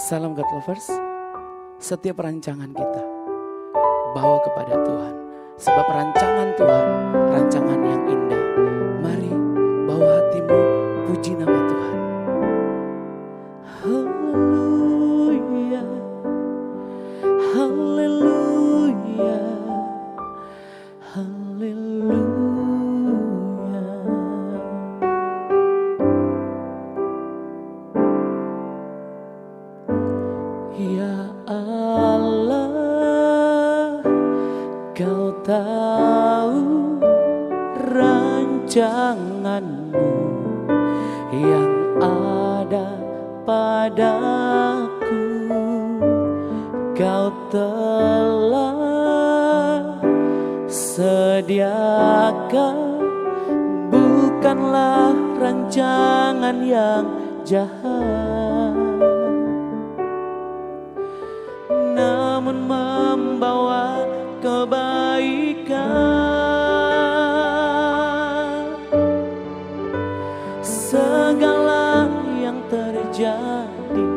Salam God Lovers, setiap rancangan kita bawa kepada Tuhan. Sebab rancangan Tuhan, rancangan yang indah. Mari bawa hatimu, puji nama Tuhan. Haleluya, haleluya, haleluya. Ya Allah, Kau tahu rancanganmu yang ada padaku. Kau telah sediakan, bukanlah rancangan yang jahat, namun membawa kebaikan. Segala yang terjadi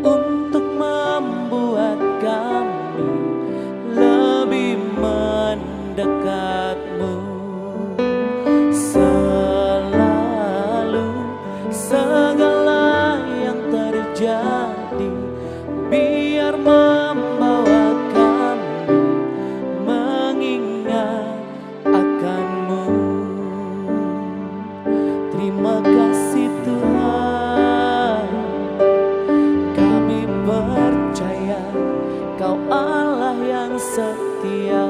untuk membuat kami lebih mendekatmu. Selalu segala yang terjadi biar membawa kami mengingat akan-Mu. Terima kasih Tuhan, kami percaya Kau Allah yang setia.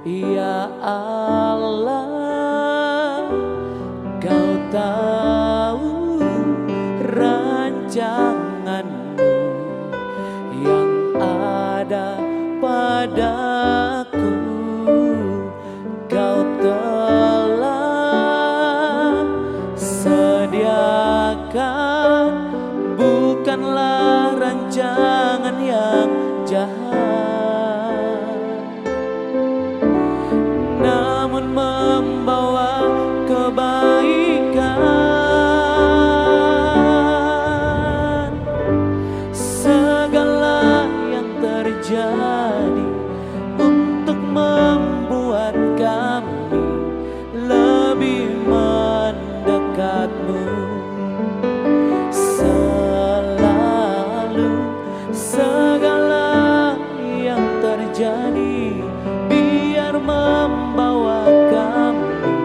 Ya Allah, Kau tahu rancanganmu yang ada padaku. Kau telah sediakan, bukanlah rancangan yang jahat, namun membawa kebaikan. Segala yang terjadi untuk membuat kami lebih mendekat-Mu. Selalu segala yang terjadi biar membawa kami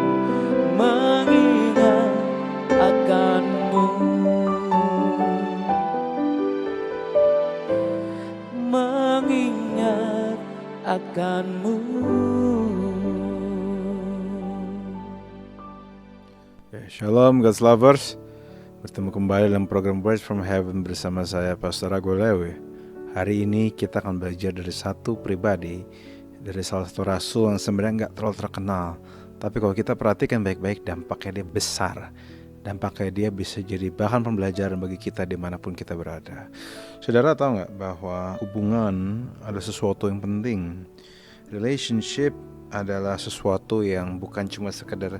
mengingat akan-Mu. Mengingat akan-Mu. Shalom God's Lovers, bertemu kembali dalam program Words from Heaven bersama saya Pastor Ago Lewi. Hari ini kita akan belajar dari satu pribadi, dari salah satu rasul yang sebenarnya gak terlalu terkenal, tapi kalau kita perhatikan baik-baik dampaknya dia besar. Dampaknya dia bisa jadi bahan pembelajaran bagi kita dimanapun kita berada. Saudara tahu gak bahwa hubungan adalah sesuatu yang penting. Relationship adalah sesuatu yang bukan cuma sekedar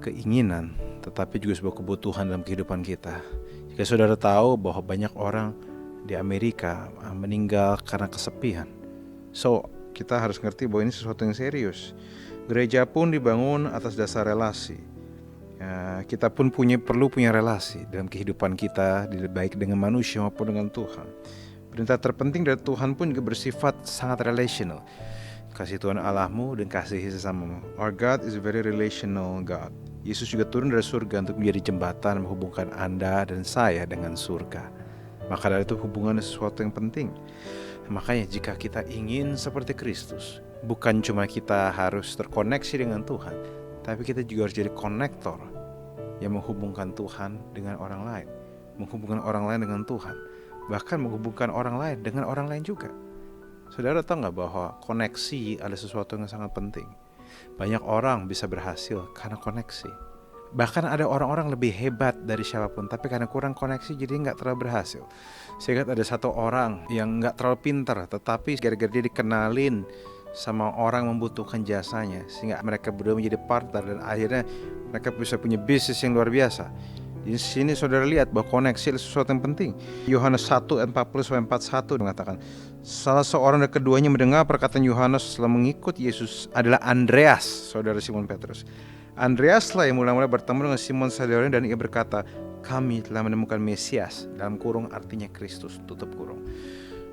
keinginan, tetapi juga sebuah kebutuhan dalam kehidupan kita. Jika saudara tahu bahwa banyak orang di Amerika meninggal karena kesepian, so kita harus ngerti bahwa ini sesuatu yang serius. Gereja pun dibangun atas dasar relasi. Kita pun perlu punya relasi dalam kehidupan kita, baik dengan manusia maupun dengan Tuhan. Perintah terpenting dari Tuhan pun juga bersifat sangat relational. Kasih Tuhan Allahmu dan kasihi sesamamu. Our God is a very relational God. Yesus juga turun dari surga untuk menjadi jembatan menghubungkan Anda dan saya dengan surga. Maka dari itu hubungan adalah sesuatu yang penting. Makanya jika kita ingin seperti Kristus, bukan cuma kita harus terkoneksi dengan Tuhan, tapi kita juga harus jadi konektor yang menghubungkan Tuhan dengan orang lain, menghubungkan orang lain dengan Tuhan, bahkan menghubungkan orang lain dengan orang lain juga. Saudara tahu gak bahwa koneksi adalah sesuatu yang sangat penting? Banyak orang bisa berhasil karena koneksi. Bahkan ada orang-orang lebih hebat dari siapapun, tapi karena kurang koneksi jadi gak terlalu berhasil. Saya ingat ada satu orang yang gak terlalu pintar, tetapi gara-gara dia dikenalin sama orang membutuhkan jasanya, sehingga mereka berdua menjadi partner dan akhirnya mereka bisa punya bisnis yang luar biasa. Di sini saudara lihat bahwa koneksi adalah sesuatu yang penting. Yohanes 1:40-41 mengatakan, salah seorang dari keduanya mendengar perkataan Yohanes setelah mengikut Yesus adalah Andreas, saudara Simon Petrus. Andreas lah yang mula-mula bertemu dengan Simon saudaranya dan ia berkata, kami telah menemukan Mesias, dalam kurung artinya Kristus, tutup kurung.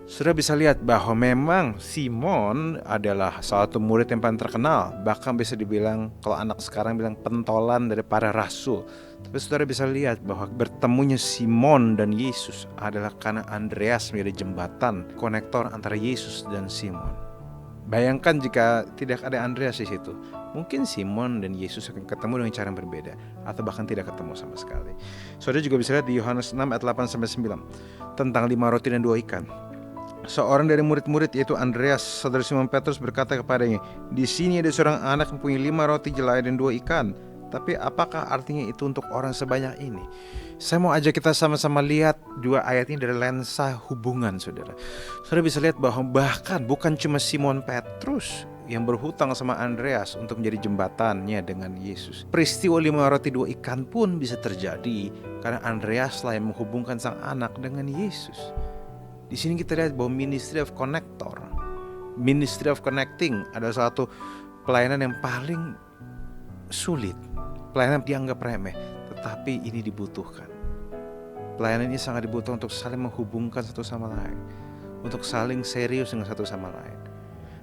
Sudah bisa lihat bahwa memang Simon adalah salah satu murid yang paling terkenal. Bahkan bisa dibilang, kalau anak sekarang bilang pentolan dari para rasul. Tapi saudara bisa lihat bahwa bertemunya Simon dan Yesus adalah karena Andreas menjadi jembatan konektor antara Yesus dan Simon. Bayangkan jika tidak ada Andreas di situ, mungkin Simon dan Yesus akan ketemu dengan cara yang berbeda, atau bahkan tidak ketemu sama sekali. Saudara juga bisa lihat di Yohanes 6 ayat 8-9 tentang 5 roti dan 2 ikan. Seorang dari murid-murid yaitu Andreas, saudara Simon Petrus berkata kepadanya, di sini ada seorang anak mempunyai 5 roti jelai dan 2 ikan. Tapi apakah artinya itu untuk orang sebanyak ini? Saya mau ajak kita sama-sama lihat 2 ayat ini dari lensa hubungan, saudara. Saudara bisa lihat bahwa bahkan bukan cuma Simon Petrus yang berhutang sama Andreas untuk menjadi jembatannya dengan Yesus. Peristiwa 5 roti 2 ikan pun bisa terjadi karena Andreas lah yang menghubungkan sang anak dengan Yesus. Di sini kita lihat bahwa ministry of connector, ministry of connecting adalah satu pelayanan yang paling sulit, pelayanan dianggap remeh, tetapi ini dibutuhkan. Pelayanan ini sangat dibutuhkan untuk saling menghubungkan satu sama lain, untuk saling serius dengan satu sama lain.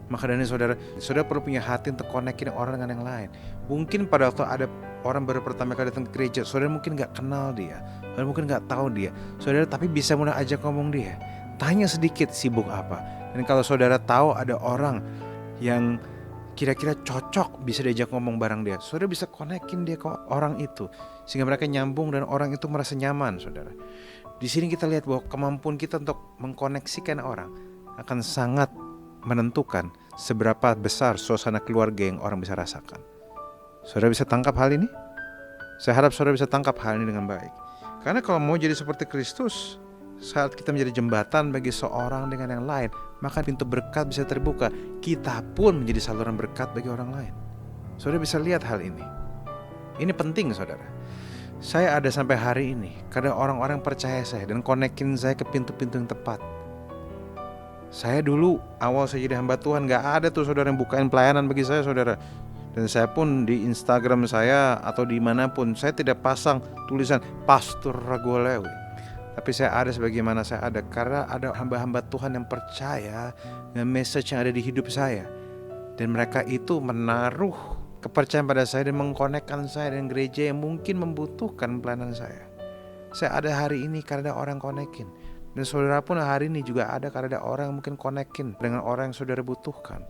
Maka dari saudara perlu punya hati untuk konekin orang dengan yang lain. Mungkin pada waktu ada orang baru pertama kali datang ke gereja, saudara mungkin gak kenal dia, saudara mungkin gak tahu dia, saudara tapi bisa mulai ajak ngomong dia. Tanya sedikit sibuk apa. Dan kalau saudara tahu ada orang yang kira-kira cocok bisa diajak ngomong bareng dia, saudara bisa konekin dia ke orang itu sehingga mereka nyambung dan orang itu merasa nyaman, saudara. Di sini kita lihat bahwa kemampuan kita untuk mengkoneksikan orang akan sangat menentukan seberapa besar suasana keluarga yang orang bisa rasakan. Saudara bisa tangkap hal ini? Saya harap saudara bisa tangkap hal ini dengan baik. Karena kalau mau jadi seperti Kristus, saat kita menjadi jembatan bagi seorang dengan yang lain, maka pintu berkat bisa terbuka. Kita pun menjadi saluran berkat bagi orang lain. Saudara bisa lihat hal ini. Ini penting, saudara. Saya ada sampai hari ini karena orang-orang percaya saya dan konekin saya ke pintu-pintu yang tepat. Saya dulu awal saya jadi hamba Tuhan, gak ada tuh saudara yang bukain pelayanan bagi saya, saudara. Dan saya pun di Instagram saya atau dimanapun, saya tidak pasang tulisan Pastor Ragolewi. Tapi saya ada sebagaimana saya ada karena ada hamba-hamba Tuhan yang percaya dengan message yang ada di hidup saya. Dan mereka itu menaruh kepercayaan pada saya dan mengkonekkan saya dengan gereja yang mungkin membutuhkan pelayanan saya. Saya ada hari ini karena ada orang konekin. Dan saudara pun hari ini juga ada karena ada orang yang mungkin konekin dengan orang yang saudara butuhkan.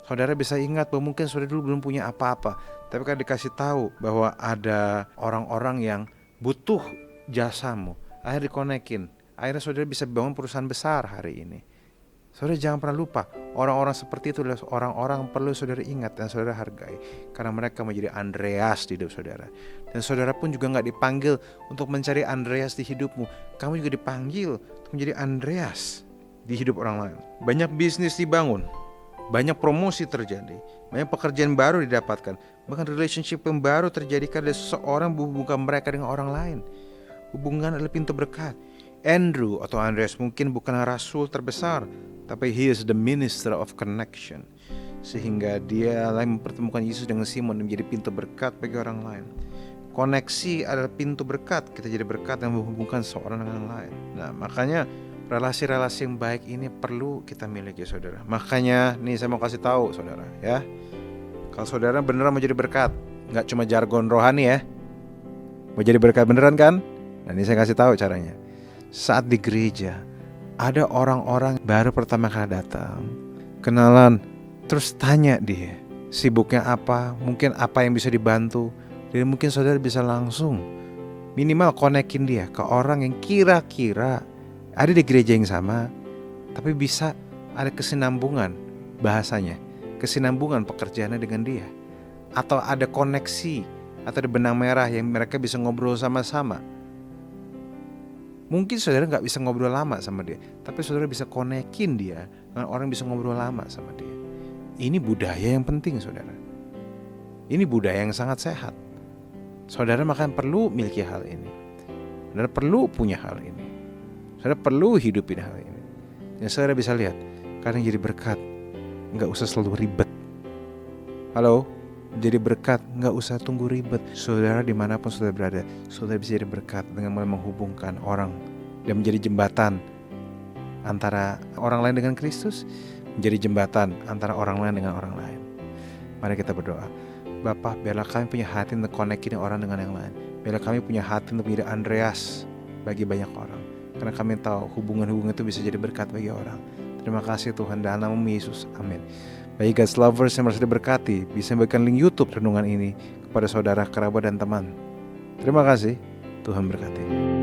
Saudara bisa ingat bahwa mungkin saudara dulu belum punya apa-apa, tapi kan dikasih tahu bahwa ada orang-orang yang butuh jasamu. Akhirnya dikonekin. Akhirnya saudara bisa bangun perusahaan besar hari ini. Saudara jangan pernah lupa, orang-orang seperti itu adalah orang-orang yang perlu saudara ingat dan saudara hargai. Karena mereka menjadi Andreas di hidup saudara. Dan saudara pun juga gak dipanggil untuk mencari Andreas di hidupmu. Kamu juga dipanggil untuk menjadi Andreas di hidup orang lain. Banyak bisnis dibangun, banyak promosi terjadi, banyak pekerjaan baru didapatkan, bahkan relationship yang baru terjadi karena seseorang menghubungkan mereka dengan orang lain. Hubungan adalah pintu berkat. Andrew atau Andreas mungkin bukan rasul terbesar, tapi he is the minister of connection. Sehingga dia lain mempertemukan Yesus dengan Simon dan menjadi pintu berkat bagi orang lain. Koneksi adalah pintu berkat. Kita jadi berkat yang menghubungkan seorang dengan yang lain. Nah, makanya relasi-relasi yang baik ini perlu kita miliki, saudara. Makanya nih saya mau kasih tahu, saudara, ya. Kalau saudara beneran mau jadi berkat, nggak cuma jargon rohani ya. Mau jadi berkat beneran kan? Nah, ini saya kasih tahu caranya. Saat di gereja ada orang-orang baru pertama kali datang, kenalan, terus tanya dia sibuknya apa, mungkin apa yang bisa dibantu, dan mungkin saudara bisa langsung minimal konekin dia ke orang yang kira-kira ada di gereja yang sama, tapi bisa ada kesinambungan bahasanya, kesinambungan pekerjaannya dengan dia, atau ada koneksi atau ada benang merah yang mereka bisa ngobrol sama-sama. Mungkin saudara gak bisa ngobrol lama sama dia, tapi saudara bisa konekin dia dengan orang yang bisa ngobrol lama sama dia. Ini budaya yang penting, saudara. Ini budaya yang sangat sehat. Saudara makanya perlu miliki hal ini. Saudara perlu punya hal ini. Saudara perlu hidupin hal ini. Dan saudara bisa lihat, kadang jadi berkat, nggak usah selalu ribet. Halo, jadi berkat, nggak usah tunggu ribet. Saudara dimanapun saudara berada, saudara bisa jadi berkat dengan mulai menghubungkan orang dan menjadi jembatan antara orang lain dengan Kristus, menjadi jembatan antara orang lain dengan orang lain. Mari kita berdoa. Bapa, biarlah kami punya hati untuk connectin orang dengan yang lain. Biarlah kami punya hati untuk menjadi Andreas bagi banyak orang. Karena kami tahu hubungan-hubungan itu bisa jadi berkat bagi orang. Terima kasih Tuhan, dalam nama Yesus, amin. Bagi God's lovers yang merasa diberkati, bisa memberikan link YouTube renungan ini kepada saudara, kerabat, dan teman. Terima kasih, Tuhan berkati.